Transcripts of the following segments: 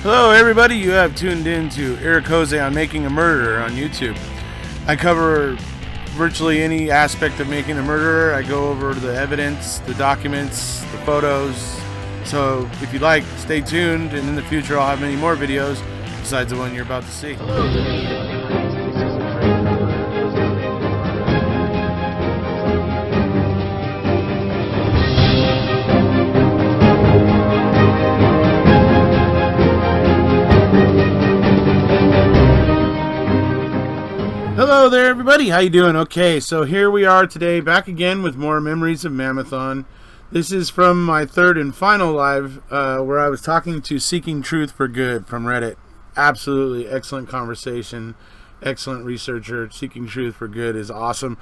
Hello, everybody. You have tuned in to Erekose on Making a Murderer on YouTube. I cover virtually any aspect of making a murderer. I go over the evidence, the documents, the photos. So if you like, stay tuned, and in the future I'll have many more videos besides the one you're about to see. Hello there, everybody. How you doing? Okay, so here we are today, back again with more memories of MaMAThon. This is from my third and final live, where I was talking to Seeking Truth for Good from Reddit. Absolutely excellent conversation, excellent researcher. Seeking Truth for Good is awesome.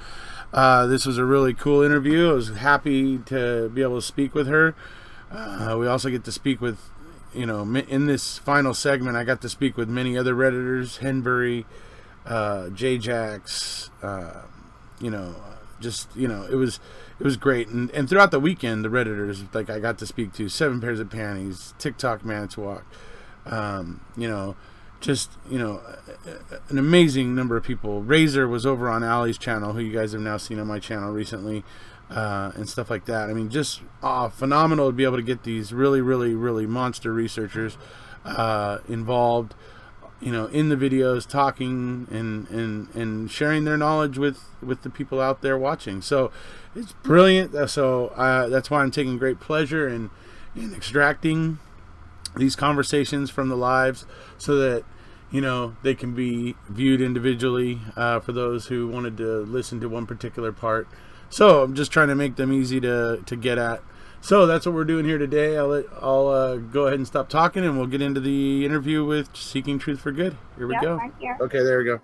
This was a really cool interview. I was happy to be able to speak with her. We also get to speak with, in this final segment, I got to speak with many other Redditors, Henbury, J-Jax, it was great. And throughout the weekend, the Redditors, like I got to speak to 7 Pairs of Panties, TikTok Manitowoc, an amazing number of people. Razor was over on Allie's channel, who you guys have now seen on my channel recently, and stuff like that. I mean, just phenomenal to be able to get these really, really, really monster researchers involved, in the videos, talking and sharing their knowledge with the people out there watching. So it's brilliant. So that's why I'm taking great pleasure in extracting these conversations from the lives so that, they can be viewed individually for those who wanted to listen to one particular part. So I'm just trying to make them easy to get at. So that's what we're doing here today. I'll go ahead and stop talking, and we'll get into the interview with Seeking Truth for Good. Here we go. I'm here. Okay, there we go.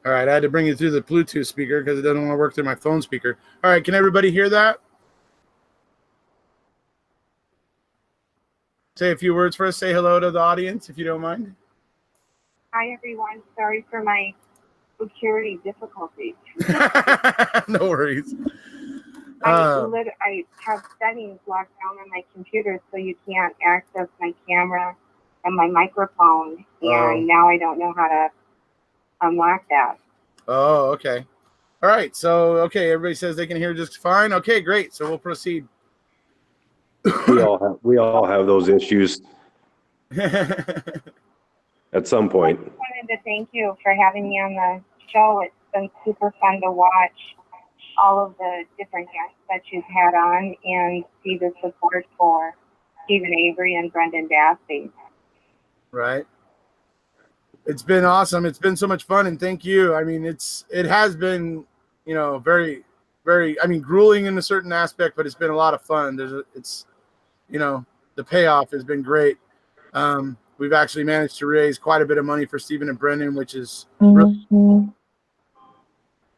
All right, I had to bring it through the Bluetooth speaker because it doesn't want to work through my phone speaker. All right, can everybody hear that? Say a few words for us. Say hello to the audience, if you don't mind. Hi, everyone. Sorry for my security difficulties. No worries. I have settings locked down on my computer so you can't access my camera and my microphone, and now I don't know how to unlock that. Oh, okay. All right. So, okay, everybody says they can hear just fine. Okay, great. So we'll proceed. We all have those issues at some point. I just wanted to thank you for having me on the show. It's been super fun to watch all of the different guests that you've had on and see the support for Stephen Avery and Brendan Dassey. Right. It's been awesome. It's been so much fun, and thank you. I mean, it has been, very, very, grueling in a certain aspect, but it's been a lot of fun. The payoff has been great. We've actually managed to raise quite a bit of money for Stephen and Brendan, which is really,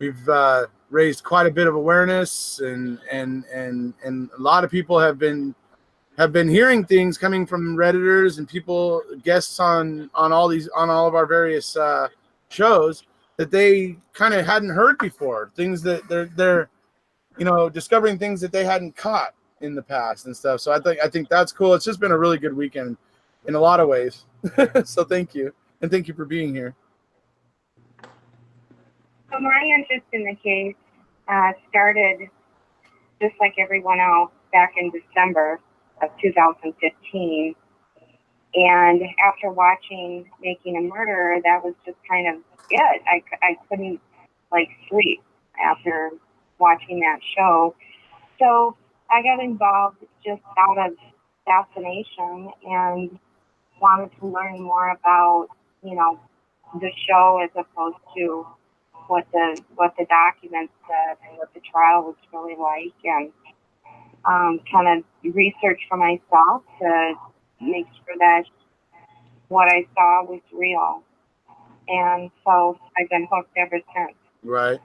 we've raised quite a bit of awareness, and a lot of people have been hearing things coming from Redditors and people, guests on all of our various shows that they kind of hadn't heard before. Things that they're discovering things that they hadn't caught in the past and stuff. So I think that's cool. It's just been a really good weekend in a lot of ways. So thank you, and thank you for being here. So my interest in the case started just like everyone else back in December of 2015. And after watching Making a Murderer, that was just kind of it. I couldn't sleep after watching that show. So I got involved just out of fascination and wanted to learn more about, the show as opposed to what the documents said and what the trial was really like, and kind of research for myself to make sure that what I saw was real. And so I've been hooked ever since. Right.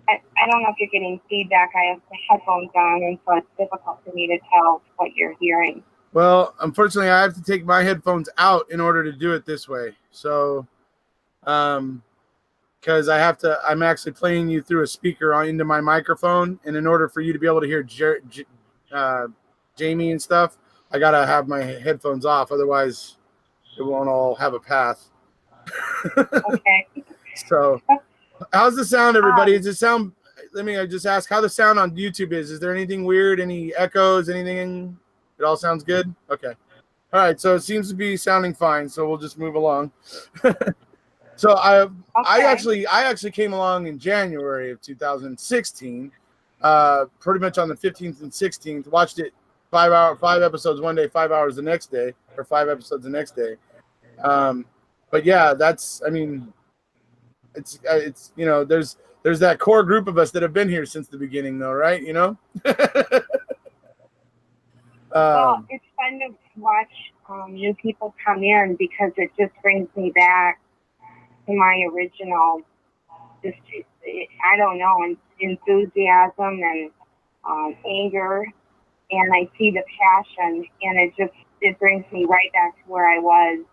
I don't know if you're getting feedback. I have the headphones on, and so it's difficult for me to tell what you're hearing. Well, unfortunately, I have to take my headphones out in order to do it this way. So, because I'm actually playing you through a speaker into my microphone, and in order for you to be able to hear Jamie and stuff, I gotta have my headphones off. Otherwise, it won't all have a path. Okay. So, how's the sound, everybody? Um, Does it sound? Let me just ask how the sound on YouTube is. Is there anything weird? Any echoes? Anything? It all sounds good. Okay. All right. So it seems to be sounding fine. So we'll just move along. So I okay. actually came along in January of 2016, pretty much on the 15th and 16th. Watched it 5 episodes one day, 5 hours the next day, or 5 episodes the next day. But yeah, that's, I mean, it's there's that core group of us that have been here since the beginning, though, right? Well, um, it's fun to watch new people come in because it just brings me back to my original, just, I don't know, enthusiasm and anger. And I see the passion, and it brings me right back to where I was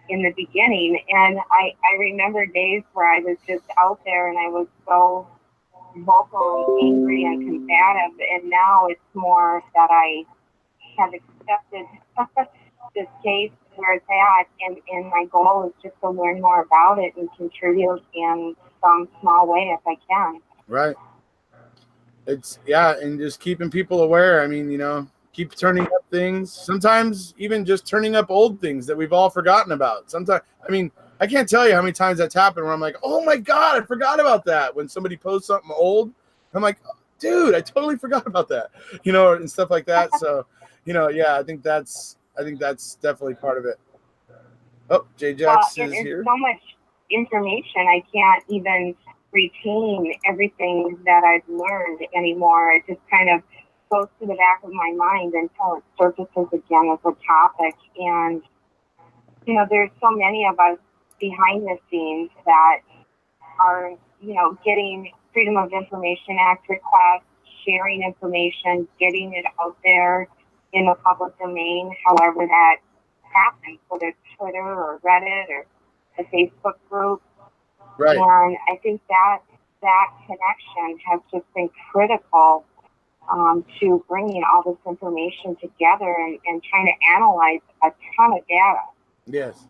in the beginning. And I remember days where I was just out there and I was so vocal and angry and combative. And now it's more that I have accepted this case where it's at, and my goal is just to learn more about it and contribute in some small way if I can. right. It's, yeah, and just keeping people aware. I mean, keep turning up things. Sometimes even just turning up old things that we've all forgotten about. Sometimes, I mean, I can't tell you how many times that's happened where I'm like, oh my God, I forgot about that. When somebody posts something old, I'm like, dude, I totally forgot about that, and stuff like that. So, yeah, I think that's definitely part of it. Oh, Well, J-Jax it is is here. so much information, I can't even retain everything that I've learned anymore. It just kind of goes to the back of my mind until it surfaces again as a topic. And, there's so many of us behind the scenes that are, getting Freedom of Information Act requests, sharing information, getting it out there in the public domain, however that happens, whether it's Twitter or Reddit or the Facebook group. Right. And I think that connection has just been critical to bringing all this information together and trying to analyze a ton of data. Yes.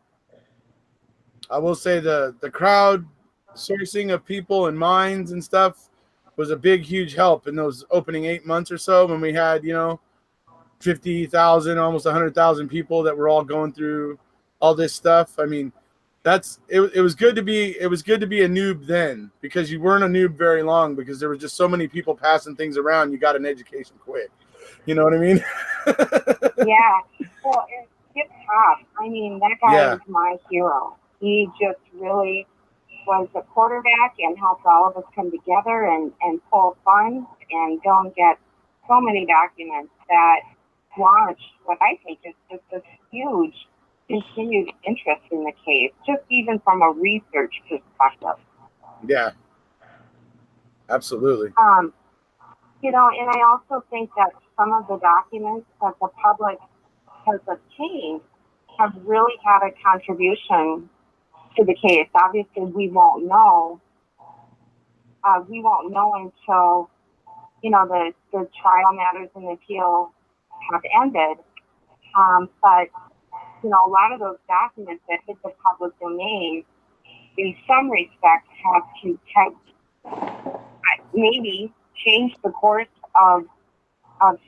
I will say the crowd sourcing of people and minds and stuff was a big, huge help in those opening 8 months or so when we had, 50,000, almost 100,000 people that were all going through all this stuff. I mean, it was good to be a noob then, because you weren't a noob very long, because there were just so many people passing things around. You got an education quick. You know what I mean? Yeah. Well, and Skip Top, I mean, that guy Yeah. is my hero. He just really was a quarterback and helped all of us come together and pull funds and go and get so many documents that launched what I think is just a huge continued interest in the case, just even from a research perspective. Yeah. Absolutely. And I also think that some of the documents that the public has obtained have really had a contribution to the case. Obviously, we won't know. We won't know until the trial matters and the appeal have ended. But a lot of those documents that hit the public domain, in some respects, have maybe changed the course of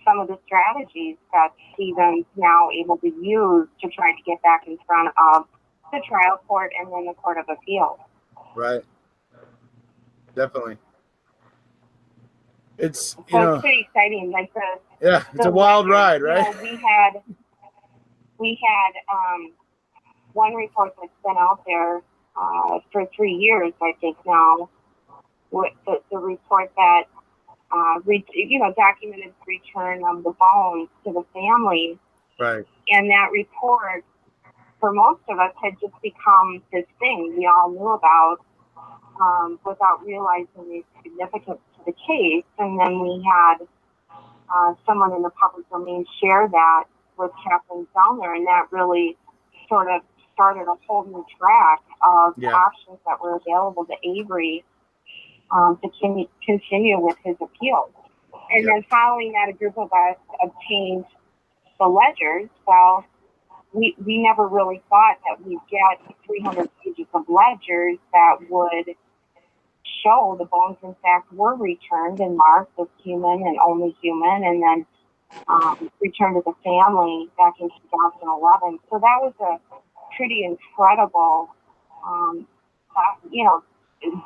some of the strategies that Stephen's now able to use to try to get back in front of the trial court and then the Court of Appeals. Right. Definitely. It's, So it's pretty exciting. Like it's a wild ride, right? We had one report that's been out there for 3 years, I think now, with the report that documented the return of the bones to the family. Right. And that report, for most of us, had just become this thing we all knew about without realizing the significance to the case. And then we had someone in the public domain share that with Kathleen Zellner, and that really sort of started a whole new track of options that were available to Avery to continue with his appeals. And then following that, a group of us obtained the ledgers. Well, we never really thought that we'd get 300 pages of ledgers that would show the bones, in fact, were returned and marked as human and only human, and then returned to the family back in 2011. So that was a pretty incredible,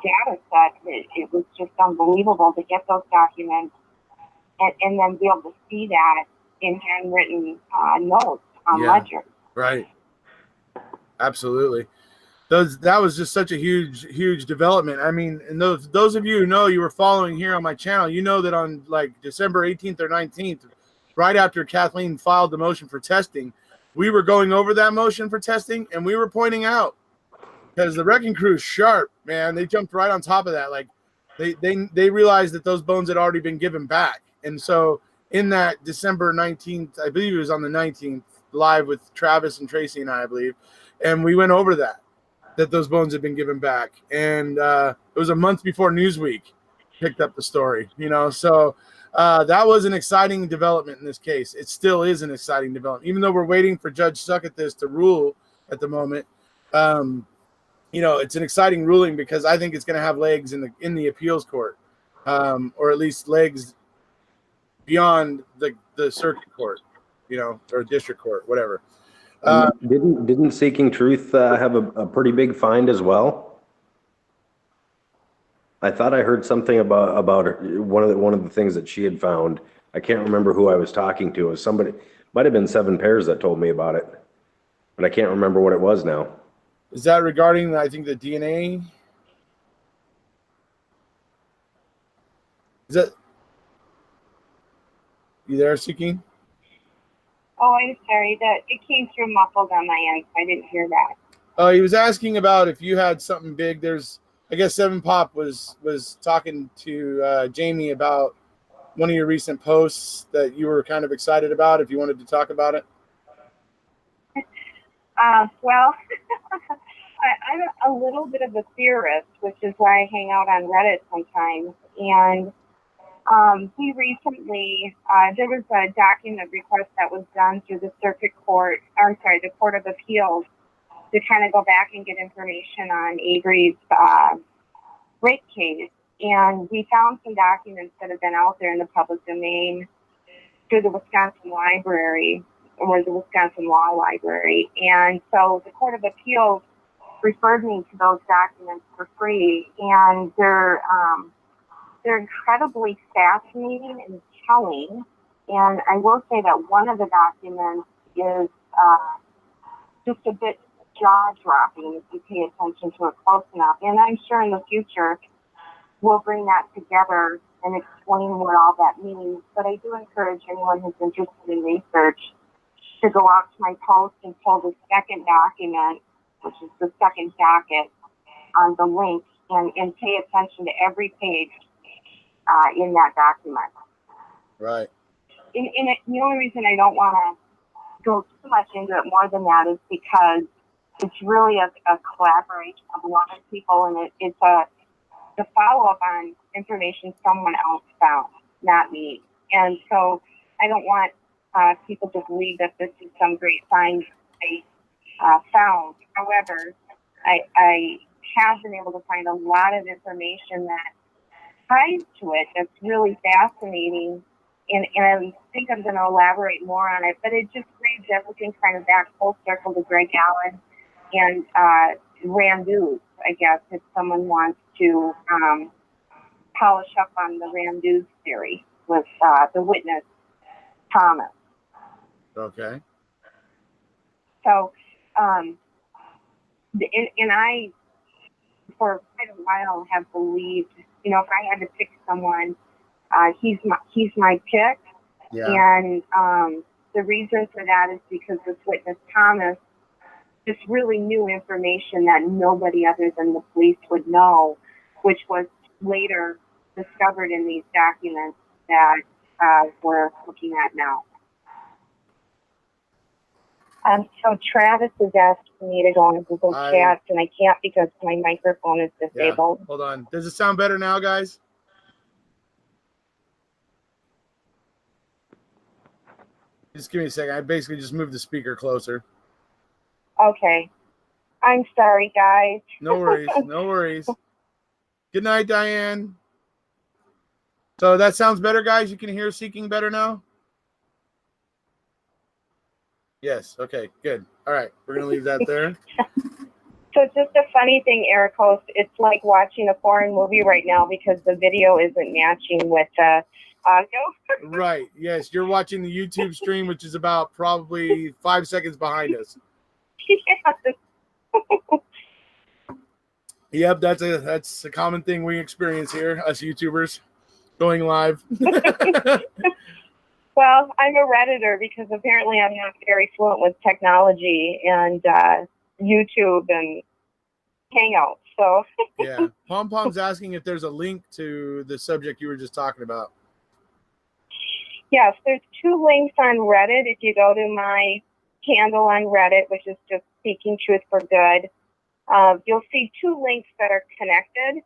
data set. It was just unbelievable to get those documents and then be able to see that in handwritten notes on ledgers. Right. Absolutely. That was just such a huge development. I mean, and those of you who know, you were following here on my channel, you know that on like December 18th or 19th, right after Kathleen filed the motion for testing, we were going over that motion for testing, and we were pointing out, because the wrecking crew is sharp, man. They jumped right on top of that. Like they realized that those bones had already been given back. And so in that December 19th, I believe it was on the 19th, live with Travis and Tracy and I believe, and we went over that those bones had been given back. And it was a month before Newsweek picked up the story, so that was an exciting development in this case. It still is an exciting development, even though we're waiting for Judge Suckathis to rule at the moment. It's an exciting ruling because I think it's going to have legs in the appeals court, or at least legs beyond the circuit court, or district court, whatever. Didn't Seeking Truth have a pretty big find as well? I thought I heard something about one of the things that she had found. I can't remember who I was talking to. It was somebody, might have been Seven Pairs that told me about it, but I can't remember what it was now. Is that regarding, I think, the DNA? Is that you there, Seeking? Oh, I'm sorry. That it came through muffled on my end, so I didn't hear that. Oh, he was asking about if you had something big. I guess Seven Pop was talking to Jamie about one of your recent posts that you were kind of excited about. If you wanted to talk about it. Well, I'm a little bit of a theorist, which is why I hang out on Reddit sometimes. And we recently, there was a document request that was done through the the Court of Appeals, to kind of go back and get information on Avery's rape case. And we found some documents that have been out there in the public domain through the Wisconsin Library, or the Wisconsin Law Library. And so the Court of Appeals referred me to those documents for free, and they're incredibly fascinating and telling. And I will say that one of the documents is just a bit jaw-dropping if you pay attention to it close enough. And I'm sure in the future we'll bring that together and explain what all that means. But I do encourage anyone who's interested in research to go out to my post and pull the second document, which is the second docket, on the link, and pay attention to every page in that document. Right. The only reason I don't want to go too much into it more than that is because it's really a collaboration of a lot of people, and it's a follow-up on information someone else found, not me. And so I don't want people to believe that this is some great find I found. However, I have been able to find a lot of information that ties to it that's really fascinating, and I think I'm going to elaborate more on it, but it just brings everything kind of back full circle to Greg Allen and Randu's, I guess, if someone wants to polish up on the Randu's theory with the witness, Thomas. Okay. So, and I, for quite a while, have believed, if I had to pick someone, he's my pick. Yeah. And the reason for that is because this witness, Thomas, just really new information that nobody other than the police would know, which was later discovered in these documents that we're looking at now. So Travis has asked me to go on Google Chat, and I can't because my microphone is disabled. Yeah. Hold on. Does it sound better now, guys? Just give me a second. I basically just moved the speaker closer. Okay. I'm sorry, guys. No worries. No worries. Good night, Diane. So that sounds better, guys. You can hear Seeking better now? Yes. Okay, good. All right. We're going to leave that there. So it's just a funny thing, Erekose. It's like watching a foreign movie right now because the video isn't matching with the audio. Right. Yes. You're watching the YouTube stream, which is about probably 5 seconds behind us. Yep. That's a common thing we experience here, us YouTubers going live. Well, I'm a Redditor because apparently I'm not very fluent with technology and YouTube and Hangouts. So Yeah. Pom Pom's asking if there's a link to the subject you were just talking about. yes, there's 2 links on Reddit. If you go to my handle on Reddit, which is just Seeking Truth for Good, you'll see 2 links that are connected.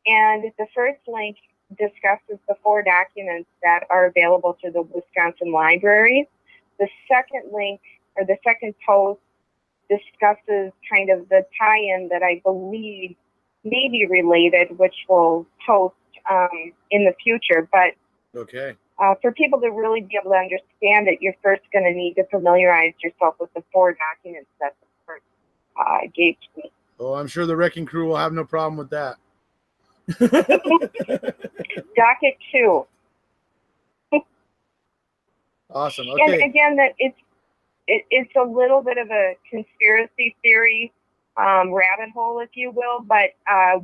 And the first link discusses the 4 documents that are available through the Wisconsin Library. The second link, or the second post, discusses kind of the tie-in that I believe may be related, which we'll post in the future. But Okay. for people to really be able to understand it, you're first going to need to familiarize yourself with the 4 documents that the court gave to me. Oh, I'm sure the Wrecking Crew will have no problem with that. Docket 2. Awesome. Okay. And again, that it's a little bit of a conspiracy theory rabbit hole, if you will, but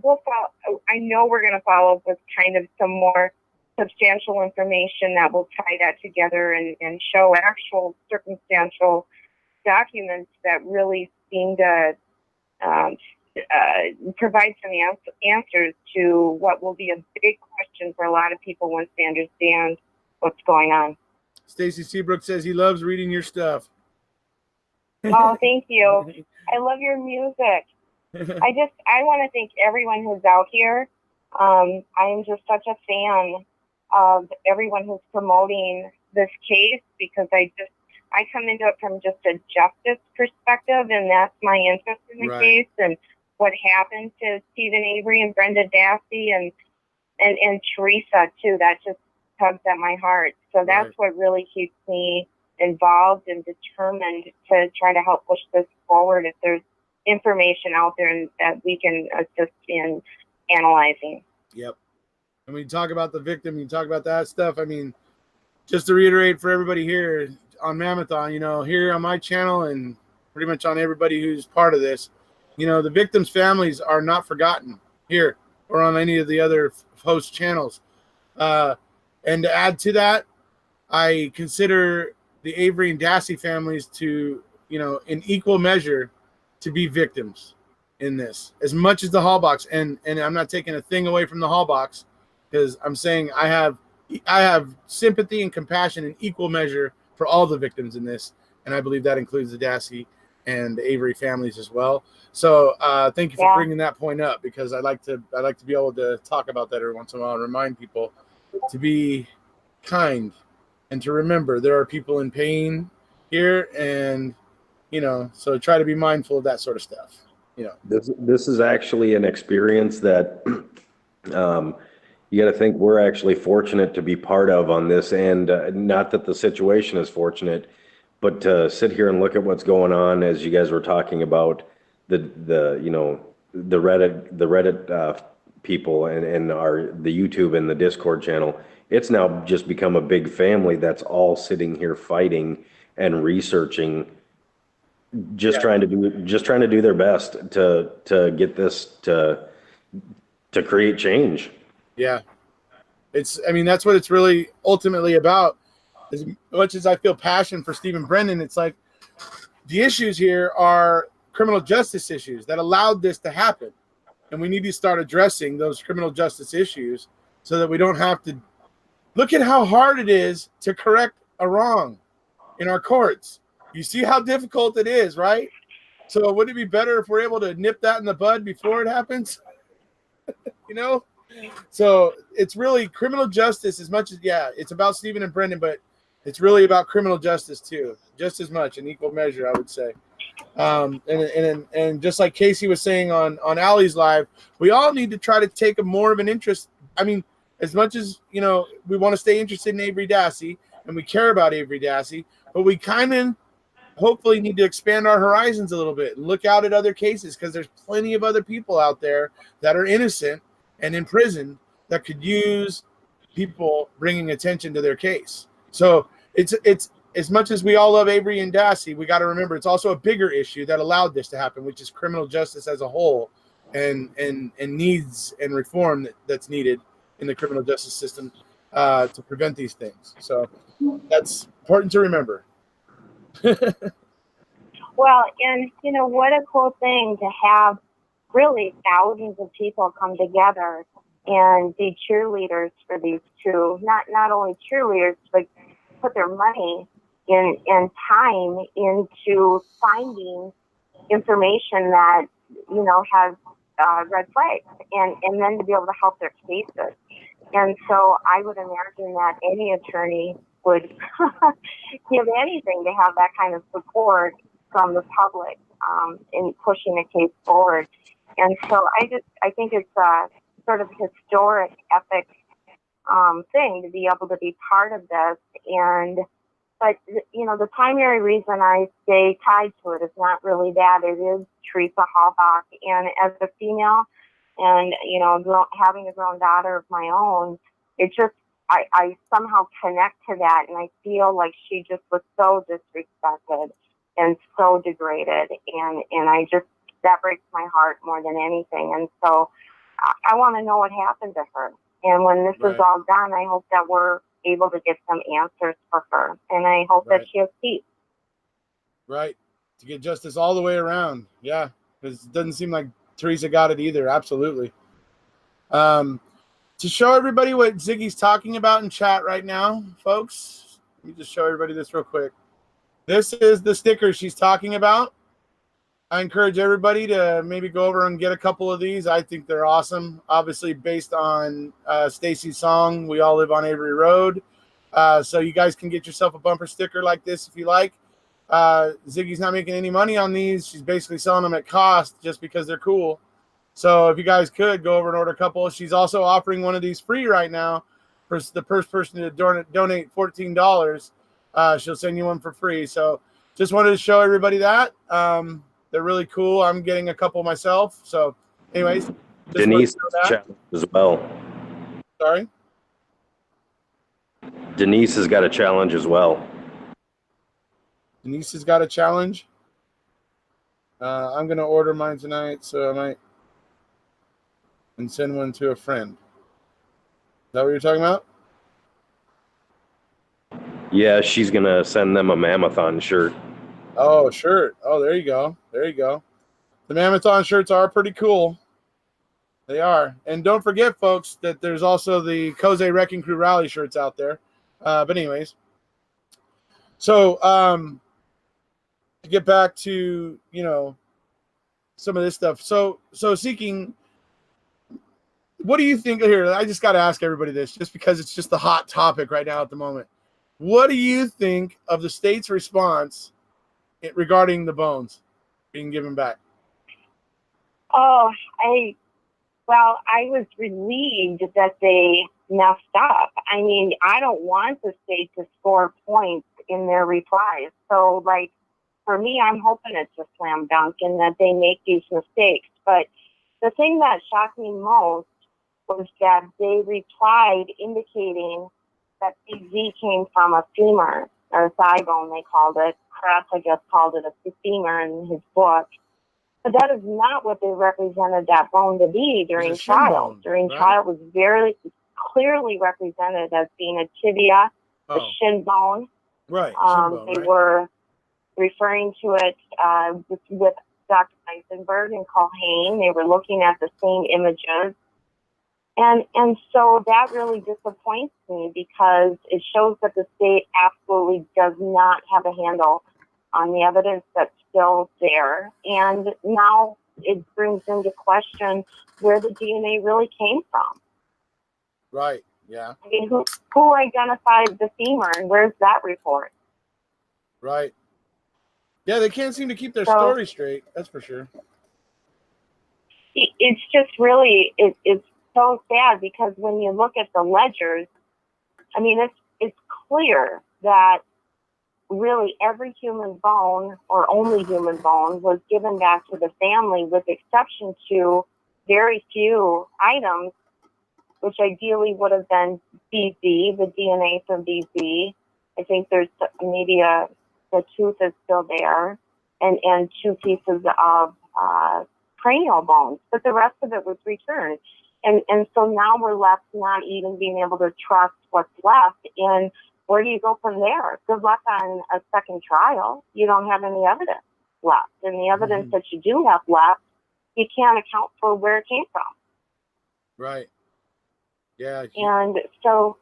we'll follow. I know we're going to follow up with kind of some more substantial information that will tie that together and show actual circumstantial documents that really seem to provide some answers to what will be a big question for a lot of people once they understand what's going on. Stacy Seabrook says he loves reading your stuff. Oh, thank you. I love your music. I want to thank everyone who's out here. I am just such a fan of everyone who's promoting this case because I come into it from just a justice perspective, and that's my interest in the case and what happened to Stephen Avery and Brenda Dassey and Teresa too. That just tugs at my heart. So that's what really keeps me involved and determined to try to help push this forward if there's information out there and that we can assist in analyzing. Yep. And when you talk about the victim, you talk about that stuff. I mean, just to reiterate for everybody here on MaMAThon, here on my channel and pretty much on everybody who's part of this, the victims' families are not forgotten here or on any of the other host channels. And to add to that, I consider the Avery and Dassey families to, in equal measure, to be victims in this, as much as the Hallbox. And I'm not taking a thing away from the Hallbox, because I'm saying I have sympathy and compassion in equal measure for all the victims in this, and I believe that includes the Dassey and the Avery families as well. So thank you for bringing that point up, because I like to be able to talk about that every once in a while and remind people to be kind and to remember there are people in pain here, and so try to be mindful of that sort of stuff. This is actually an experience that you got to think we're actually fortunate to be part of on this, and not that the situation is fortunate, but to sit here and look at what's going on, as you guys were talking about the Reddit people and the YouTube and the Discord channel. It's now just become a big family that's all sitting here fighting and researching, trying to do their best to get this to create change. Yeah. That's what it's really ultimately about. As much as I feel passion for Stephen Brennan, it's like the issues here are criminal justice issues that allowed this to happen. And we need to start addressing those criminal justice issues so that we don't have to look at how hard it is to correct a wrong in our courts. You see how difficult it is, right? So wouldn't it be better if we're able to nip that in the bud before it happens? So it's really criminal justice as much as, it's about Stephen and Brendan, but it's really about criminal justice too, just as much in equal measure, I would say. And just like Casey was saying on Allie's live, we all need to try to take a more of an interest. I mean, as much as we want to stay interested in Avery Dassey and we care about Avery Dassey, but we kind of hopefully need to expand our horizons a little bit and look out at other cases, because there's plenty of other people out there that are innocent and in prison that could use people bringing attention to their case. So it's as much as we all love Avery and Dassey, we got to remember it's also a bigger issue that allowed this to happen, which is criminal justice as a whole, and needs and reform that's needed in the criminal justice system to prevent these things. So that's important to remember. Well, and what a cool thing to have really thousands of people come together and be cheerleaders for these two. Not only cheerleaders, but put their money and time into finding information that has red flags, and then to be able to help their cases. And so I would imagine that any attorney would give anything to have that kind of support from the public in pushing a case forward. And so I think it's a sort of historic, epic thing to be able to be part of this. But the primary reason I stay tied to it is not really that. It is Teresa Halbach, and as a female, and having a grown daughter of my own, it just I somehow connect to that, and I feel like she just was so disrespected and so degraded, and I just, that breaks my heart more than anything. And so I want to know what happened to her. And when this is all done, I hope that we're able to get some answers for her, and I hope that she has peace. Right, to get justice all the way around. Yeah, because it doesn't seem like Teresa got it either. Absolutely. To show everybody what Ziggy's talking about in chat right now, folks, let me just show everybody this real quick. This is the sticker she's talking about. I encourage everybody to maybe go over and get a couple of these. I think they're awesome. Obviously, based on Stacy's song, We All Live on Avery Road. So you guys can get yourself a bumper sticker like this if you like. Ziggy's not making any money on these. She's basically selling them at cost just because they're cool. So if you guys could go over and order a couple. She's also offering one of these free right now for the first person to donate $14. She'll send you one for free. So just wanted to show everybody that. They're really cool. I'm getting a couple myself. So anyways. Denise challenge as well. Sorry? Denise has got a challenge as well. Denise has got a challenge. I'm going to order mine tonight, so I might and send one to a friend. Is that what you're talking about? Yeah, she's going to send them a MaMAThon shirt. Oh, shirt. Oh, there you go. There you go. The MaMAThon shirts are pretty cool. They are. And don't forget, folks, that there's also the Kose Wrecking Crew Rally shirts out there. But anyways. So, to get back to, some of this stuff. So Seeking, what do you think here? I just got to ask everybody this just because it's just the hot topic right now at the moment. What do you think of the state's response regarding the bones being given back? Oh, I was relieved that they messed up. I mean, I don't want the state to score points in their replies. So, for me, I'm hoping it's a slam dunk and that they make these mistakes. But the thing that shocked me most was that they replied indicating that PZ came from a femur, or thigh bone, they called it. Kratz, I guess, called it a femur in his book. But that is not what they represented that bone to be during trial. During trial, it was very clearly represented as being a tibia, a shin bone. Right. They were referring to it with Dr. Eisenberg and Culhane. They were looking at the same images. And so that really disappoints me because it shows that the state absolutely does not have a handle on the evidence that's still there. And now it brings into question where the DNA really came from. Right, yeah. I mean, who identified the femur and where's that report? Right. Yeah, they can't seem to keep their So story straight. That's for sure. it's just really, it's so sad, because when you look at the ledgers, I mean, it's clear that really every human bone, or only human bone, was given back to the family, with exception to very few items, which ideally would have been BZ, the DNA from BZ. I think there's maybe the tooth is still there, and 2 pieces of cranial bones, but the rest of it was returned. And so now we're left not even being able to trust what's left. And where do you go from there? Good luck on a second trial. You don't have any evidence left. And the evidence that you do have left, you can't account for where it came from. Right. Yeah. And so,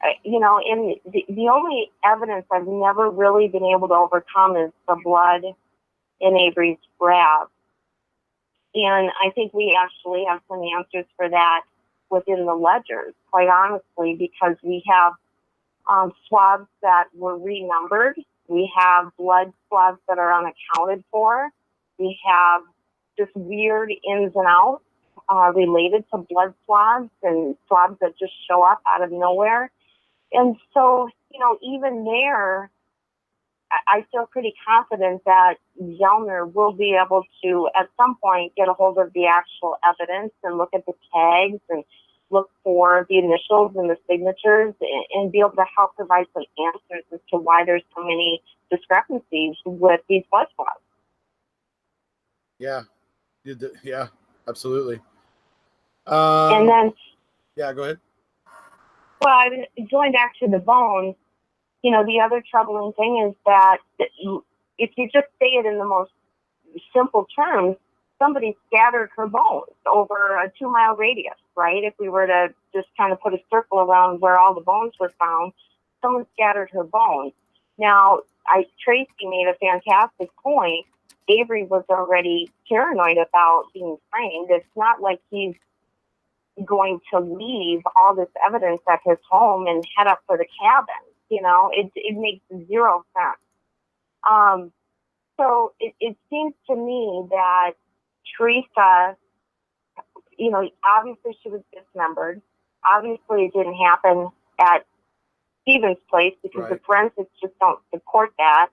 and the only evidence I've never really been able to overcome is the blood in Avery's grab. And I think we actually have some answers for that within the ledgers, quite honestly, because we have swabs that were renumbered. We have blood swabs that are unaccounted for. We have just weird ins and outs related to blood swabs, and swabs that just show up out of nowhere. And so, even there, I feel pretty confident that Zellner will be able to, at some point, get a hold of the actual evidence and look at the tags and look for the initials and the signatures, and be able to help provide some answers as to why there's so many discrepancies with these blood swabs. Yeah. Yeah, absolutely. And then, yeah, go ahead. well, going back to the bones, the other troubling thing is that if you just say it in the most simple terms, somebody scattered her bones over a 2-mile radius, right? If we were to just kind of put a circle around where all the bones were found, someone scattered her bones. Now, Tracy made a fantastic point. Avery was already paranoid about being framed. It's not like he's going to leave all this evidence at his home and head up for the cabin. It makes zero sense. So it seems to me that Teresa, obviously she was dismembered. Obviously it didn't happen at Stephen's place, because the forensics just don't support that.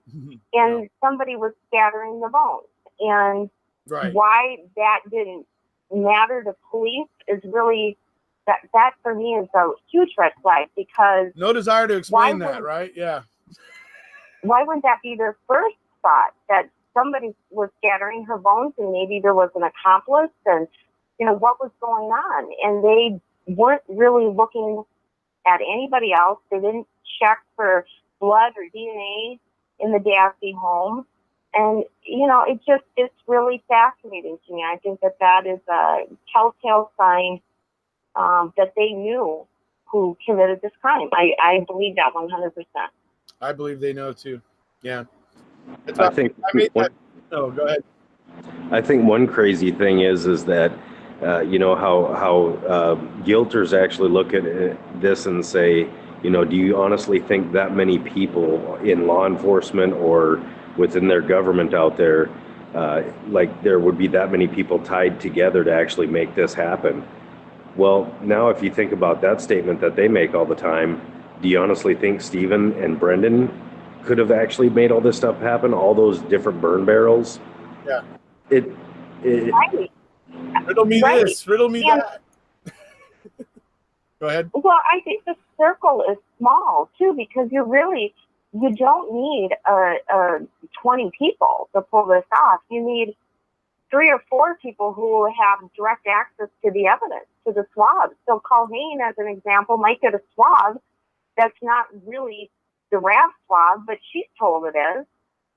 And somebody was scattering the bones. And why that didn't matter to police is really, that for me is a huge red flag, because no desire to explain that, right? Yeah. Why wouldn't that be their first thought, that somebody was scattering her bones and maybe there was an accomplice, and what was going on? And they weren't really looking at anybody else. They didn't check for blood or DNA in the Dassey home. And, it's really fascinating to me. I think that is a telltale sign that they knew who committed this crime. I believe that 100%. I believe they know too. Yeah. I think. Oh, go ahead. I think one crazy thing is that how guilters actually look at this and say, do you honestly think that many people in law enforcement or within their government out there, like there would be that many people tied together to actually make this happen? Well, now if you think about that statement that they make all the time, do you honestly think Stephen and Brendan could have actually made all this stuff happen? All those different burn barrels? Yeah. Right. Riddle me this, riddle me that. Go ahead. Well, I think the circle is small too, because you don't need 20 people to pull this off. You need 3 or 4 people who have direct access to the evidence, to the swabs. So Colleen, as an example, might get a swab that's not really the RAF swab, but she's told it is.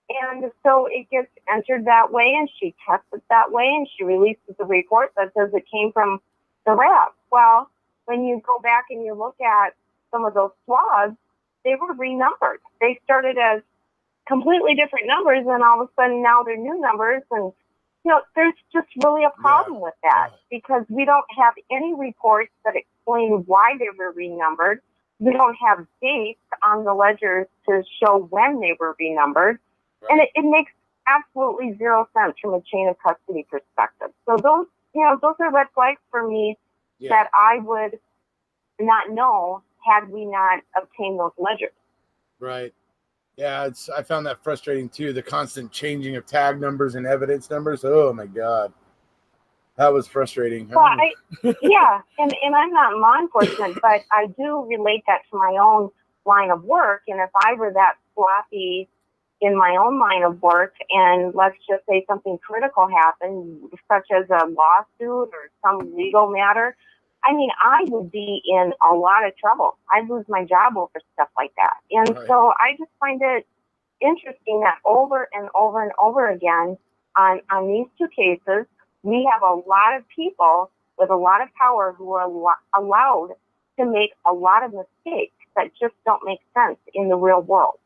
And so it gets entered that way, and she tests it that way, and she releases a report that says it came from the RAF. Well, when you go back and you look at some of those swabs, they were renumbered. They started as completely different numbers, and all of a sudden now they're new numbers. And there's just really a problem with that, because we don't have any reports that explain why they were renumbered. We don't have dates on the ledgers to show when they were renumbered. And it makes absolutely zero sense from a chain of custody perspective. So those, those are red flags for me that I would not know had we not obtained those ledgers. Right. Yeah, I found that frustrating too. The constant changing of tag numbers and evidence numbers. Oh my God, that was frustrating. Well, and I'm not law enforcement, but I do relate that to my own line of work. And if I were that sloppy in my own line of work, and let's just say something critical happened, such as a lawsuit or some legal matter, I mean, I would be in a lot of trouble. I'd lose my job over stuff like that. And so I just find it interesting that over and over and over again on these two cases, we have a lot of people with a lot of power who are allowed to make a lot of mistakes that just don't make sense in the real world.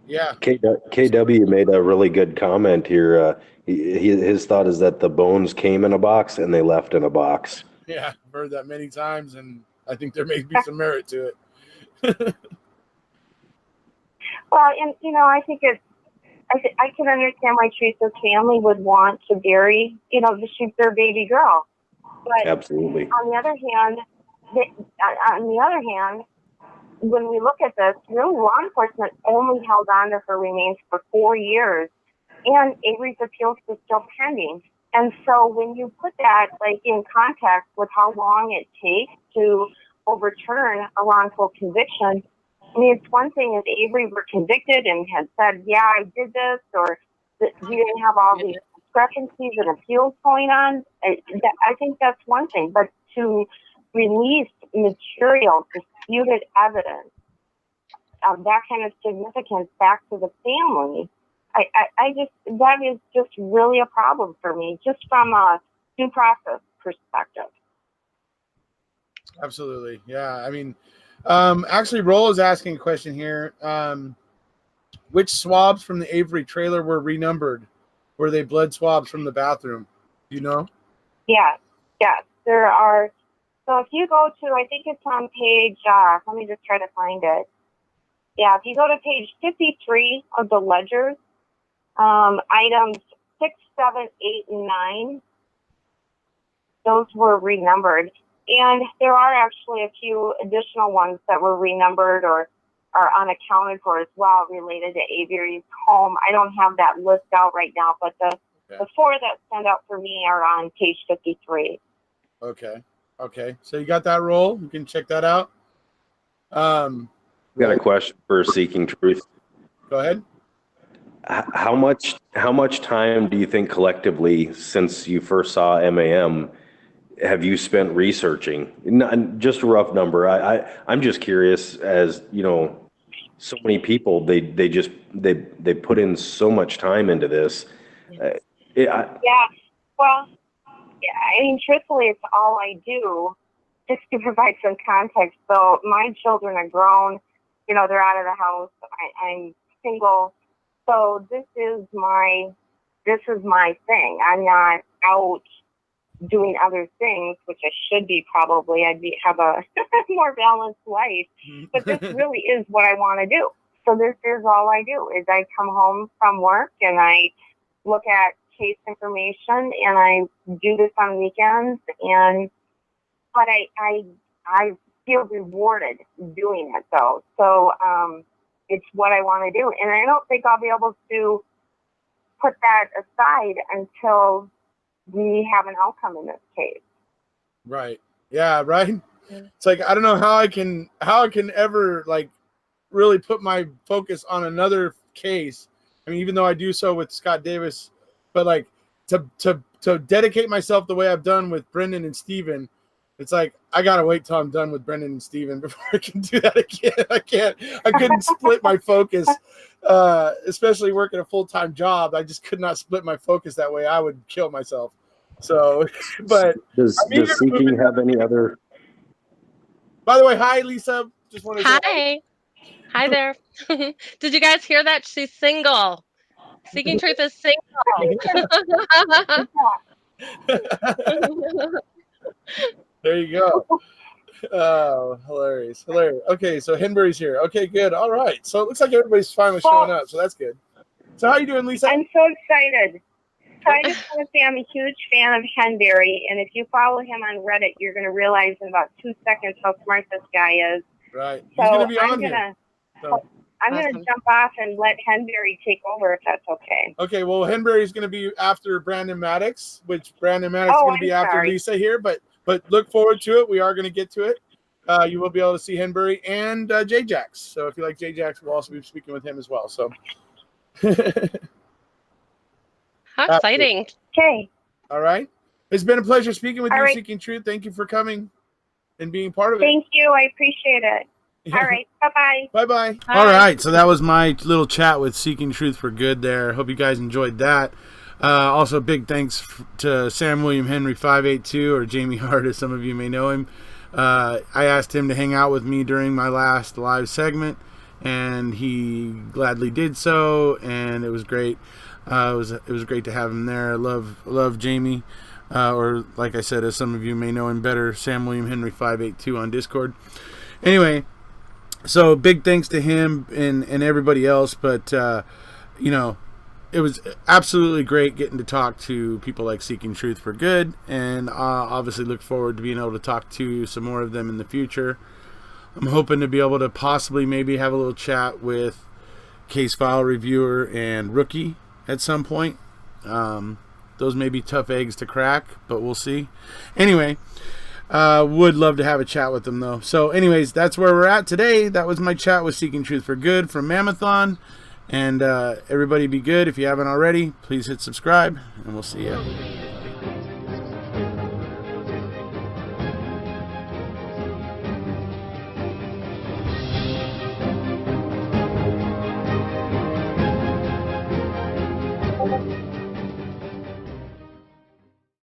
Yeah. KW made a really good comment here. His thought is that the bones came in a box and they left in a box. Yeah, I've heard that many times, and I think there may be some merit to it. Well, and I think I can understand why Teresa's family would want to bury, to shoot their baby girl. But absolutely. On the other hand, when we look at this, really law enforcement only held on to her remains for 4 years, and Avery's appeals was still pending. And so when you put that in context with how long it takes to overturn a wrongful conviction, I mean, it's one thing if Avery were convicted and had said, yeah, I did this, or that we didn't have all these discrepancies and appeals going on. I think that's one thing. But to release material, disputed evidence of that kind of significance back to the family, that is just really a problem for me, just from a due process perspective. Absolutely. Yeah. I mean, actually, Roll is asking a question here. Which swabs from the Avery trailer were renumbered? Were they blood swabs from the bathroom? Do you know? Yes. There are. So if you go to, I think it's on page, let me just try to find it. Yeah, if you go to page 53 of the ledgers, items 6, 7, 8, and 9, those were renumbered. And there are actually a few additional ones that were renumbered or are unaccounted for as well related to Avery's home. I don't have that list out right now, but the 4 that stand out for me are on page 53. Okay. So you got that, Roll? You can check that out. Got a question for Seeking Truth. Go ahead. How much time do you think collectively since you first saw MAM have you spent researching? Not just a rough number. I'm just curious, as so many people they put in so much time into this. I mean, truthfully, it's all I do. Just to provide some context, so my children are grown. They're out of the house. I'm single, so this is my thing. I'm not out doing other things, which I should be probably. Have a more balanced life, but this really is what I want to do. So this is all I do. Is I come home from work and I look at case information and I do this on weekends, but I feel rewarded doing it though. So it's what I want to do, and I don't think I'll be able to put that aside until we have an outcome in this case. Right. Yeah. Right. It's like I don't know how I can ever really put my focus on another case. I mean, even though I do so with Scott Davis, but to dedicate myself the way I've done with Brendan and Steven, it's like I gotta wait till I'm done with Brendan and Steven before I can do that again. I couldn't split my focus, especially working a full-time job. I just could not split my focus that way. I would kill myself. So, but does Seeking have any other? By the way, hi Lisa. Just want to Hi there. Did you guys hear that? She's single. Seeking Truth is single. There you go. Oh, hilarious. Okay, so Henbury's here. Okay, good. All right. So it looks like everybody's finally showing up, so that's good. So how you doing, Lisa? I'm so excited. So I just want to say I'm a huge fan of Henbury, and if you follow him on Reddit, you're going to realize in about 2 seconds how smart this guy is. Right. So He's going to be on here. I'm going to jump off and let Henbury take over if that's okay. Okay, well, Henbury's going to be after Brandon Maddox, which Brandon Maddox is going to be after Lisa here, but look forward to it. We are going to get to it. You will be able to see Henbury and J-Jax. So if you like J-Jax, we'll also be speaking with him as well. So How exciting. Okay. All right. It's been a pleasure speaking with you, right. Seeking Truth. Thank you for coming and being part of it. Thank you. I appreciate it. All right. Bye-bye. Bye-bye. All right. So that was my little chat with Seeking Truth for Good there. Hope you guys enjoyed that. Also, big thanks to Sam William Henry 582, or Jamie Hart, as some of you may know him. I asked him to hang out with me during my last live segment, and he gladly did so, and it was great. It was great to have him there. I love Jamie, or like I said, as some of you may know him better, Sam William Henry 582 on Discord. Anyway, so big thanks to him and everybody else, but you know, it was absolutely great getting to talk to people like Seeking Truth for Good, and obviously look forward to being able to talk to some more of them in the future. I'm hoping to be able to possibly maybe have a little chat with Case File Reviewer and Rookie at some point. Those may be tough eggs to crack, but we'll see. Anyway, would love to have a chat with them though. So anyways, that's where we're at today. That was my chat with Seeking Truth for Good from MaMAThon. And everybody be good. If you haven't already, please hit subscribe, and we'll see you.